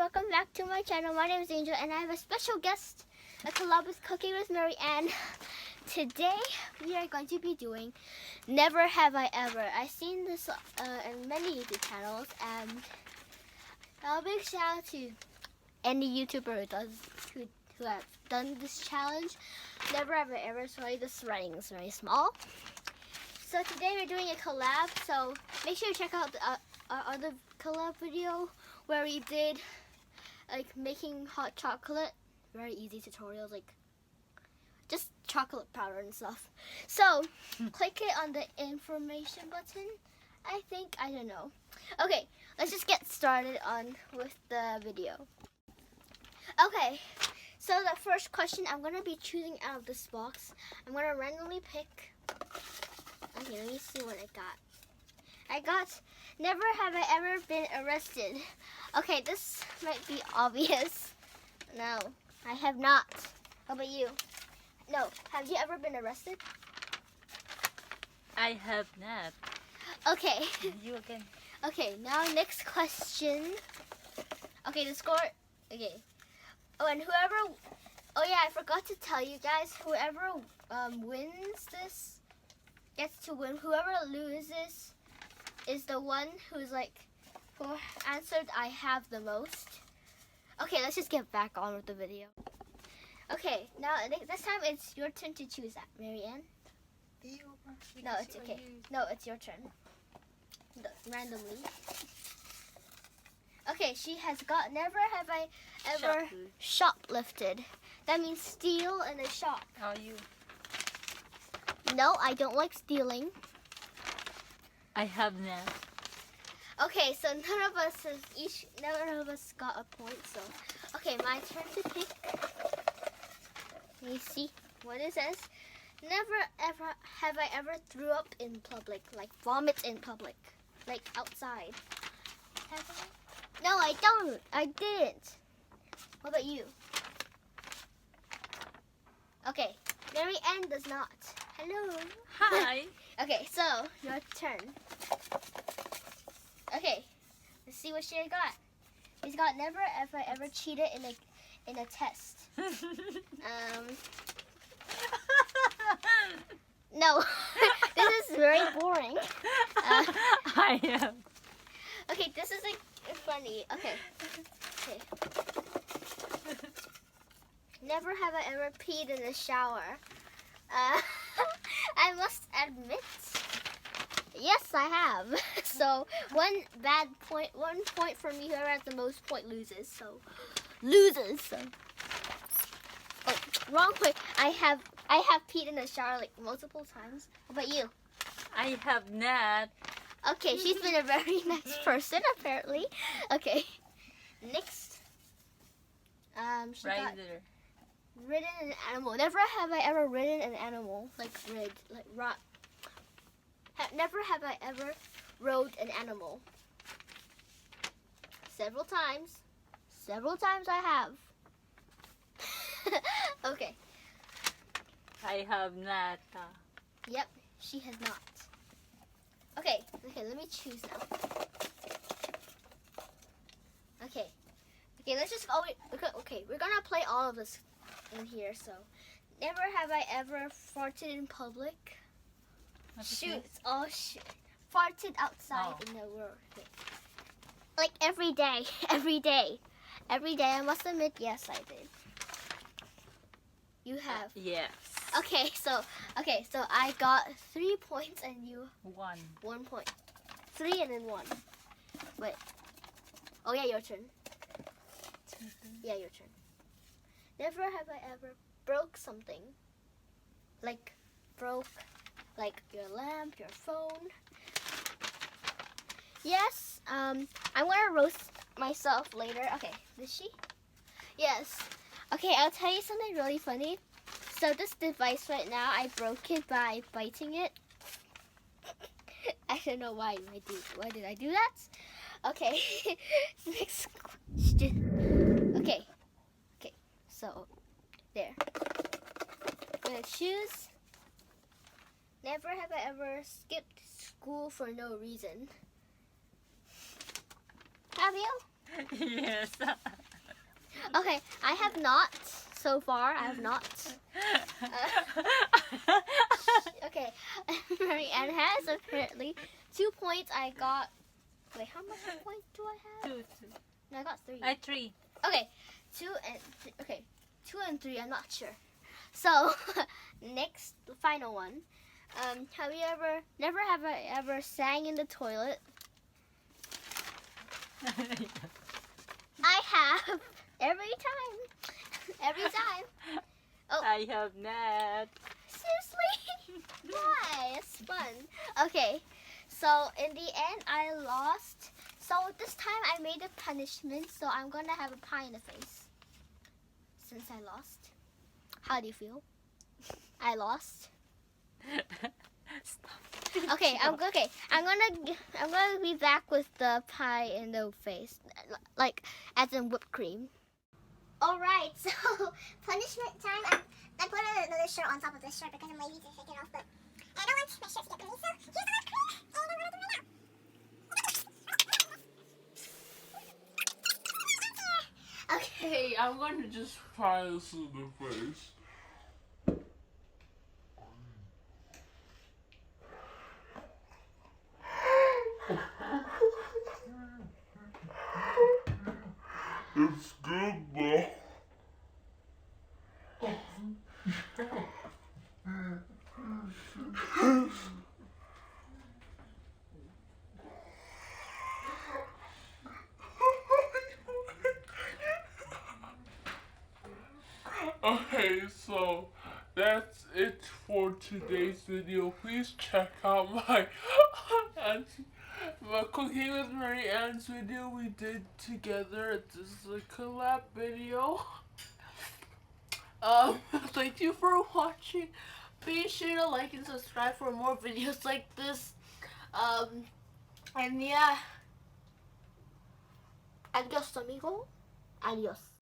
welcome back to my channel. My name is Angel and I have a special guest, a collab with Cooking with Mary Ann. Today we are going to be doing Never Have I Ever. I've seen this in many YouTube channels, and a big shout out to any YouTuber who have done this challenge. Never have I ever. Sorry, this writing is very small. So today we're doing a collab, so make sure you check out our other collab video where we did like making hot chocolate. Very easy tutorials, like just chocolate powder and stuff. So click it on the information button. I don't know. Okay, let's just get started on with the video. Okay, so the first question I'm gonna be choosing out of this box. I'm gonna randomly pick. Okay, let me see what I got. I got Never Have I Ever Been Arrested. Okay, this might be obvious. No, I have not. How about you? No, have you ever been arrested? I have not. Okay. You again. Okay, now next question. Okay, the score. Okay. Oh, and whoever. Oh yeah, I forgot to tell you guys. Whoever wins this gets to win. Whoever loses is the one who's who answered I have the most. Okay, let's just get back on with the video. Okay, now this time it's your turn to choose that, Mary Ann. No, it's okay. No, it's your turn. Randomly. Okay, she has got Never Have I Ever shoplifted. That means steal in a shop. How you? No, I don't like stealing. I have not. Okay, so none of us got a point. So, okay, my turn to pick. Let me see what it says. Never ever have I ever threw up in public, like vomit in public, like outside. Have I? No, I don't. I didn't. What about you? Okay, Mary Ann does not. Hello. Hi. Okay, so your turn. Okay, let's see what she got. She's got Never Ever Ever cheated in a test. No, this is very boring. I am. Okay, this is funny. Okay. Never have I ever peed in the shower. I must admit, yes, I have. So one point for me. Whoever has the most point loses. So oh, wrong point. I have peed in the shower like multiple times. How about you? I have not. Okay, she's been a very nice person apparently. Okay, next. She Right got there. ridden an animal. Never have I ever ridden an animal. Never have I ever rode an animal. Several times. Several times I have. Okay. I have not. Yep, she has not. Okay, let me choose now. Okay, let's just okay, we're gonna play all of this in here. So, never have I ever farted in public. Shoot, farted outside in the world. Okay. Like every day. I must admit, yes, I did. You have. Yes. Okay, so I got 3 points and you 1 point. 3 and then 1. Wait. Oh yeah, your turn. Yeah, your turn. Never have I ever broke something. Like your lamp, your phone. Yes, I'm gonna roast myself later. Okay, did she? Yes. Okay, I'll tell you something really funny. So this device right now, I broke it by biting it. I don't know why did I do that? Okay, next question. Okay, so there. I'm gonna choose. Never have I ever skipped school for no reason. Have you? Yes. Okay, I have not so far. I have not. Okay, Marianne has apparently 2 points. I got. Wait, how much points do I have? Two. No, I got 3. I 3. Okay, 2 and okay, 2 and 3. I'm not sure. So next, the final one. Have you ever? Never have I ever sang in the toilet. I have every time. Every time. Oh. I have not. Seriously? Why? It's fun. Okay, so in the end, I lost. So this time I made a punishment, so I'm gonna have a pie in the face. Since I lost. How do you feel? I lost. Stop. Okay, I'm gonna be back with the pie in the face, like as in whipped cream. All right, so punishment time. I put another shirt on top of this shirt because I'm lazy to take it off, but I don't want my shirt to get dirty. So here's the whipped cream, and I'm gonna do it now. Okay. Hey, I'm going to just fry this in the face. It's good though. Okay, so that's it for today's video. Please check out my Cooking with Mary Ann's video we did together. This is a collab video. Thank you for watching. Be sure to like and subscribe for more videos like this. And yeah. Adios, amigo. Adios.